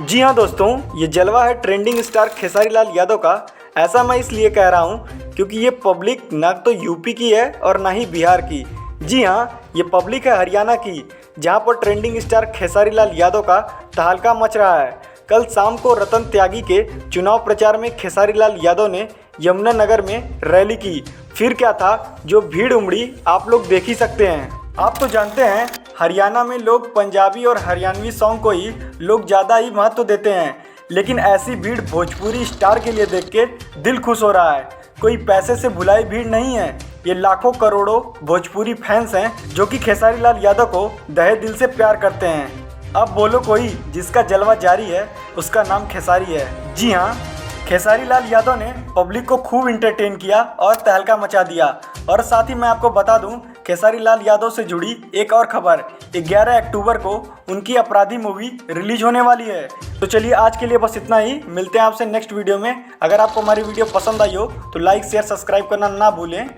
जी हाँ दोस्तों, ये जलवा है ट्रेंडिंग स्टार खेसारी लाल यादव का। ऐसा मैं इसलिए कह रहा हूँ क्योंकि ये पब्लिक ना तो यूपी की है और ना ही बिहार की। जी हाँ, ये पब्लिक है हरियाणा की, जहाँ पर ट्रेंडिंग स्टार खेसारी लाल यादव का तहलका मच रहा है। कल शाम को रतन त्यागी के चुनाव प्रचार में खेसारी लाल यादव ने यमुनानगर में रैली की। फिर क्या था, जो भीड़ उमड़ी आप लोग देख ही सकते हैं। आप तो जानते हैं हरियाणा में लोग पंजाबी और हरियाणवी सॉन्ग को ही लोग ज़्यादा ही महत्व देते हैं, लेकिन ऐसी भीड़ भोजपुरी स्टार के लिए देख के दिल खुश हो रहा है। कोई पैसे से भुलाई भीड़ नहीं है, ये लाखों करोड़ों भोजपुरी फैंस हैं जो कि खेसारी लाल यादव को दहे दिल से प्यार करते हैं। अब बोलो कोई जिसका जलवा जारी है उसका नाम खेसारी है। जी हाँ, खेसारी लाल यादव ने पब्लिक को खूब इंटरटेन किया और तहलका मचा दिया। और साथ ही मैं आपको बता दूं, खेसारी लाल यादव से जुड़ी एक और खबर, 11 अक्टूबर को उनकी अपराधी मूवी रिलीज होने वाली है। तो चलिए आज के लिए बस इतना ही, मिलते हैं आपसे नेक्स्ट वीडियो में। अगर आपको हमारी वीडियो पसंद आई हो तो लाइक शेयर सब्सक्राइब करना ना भूलें।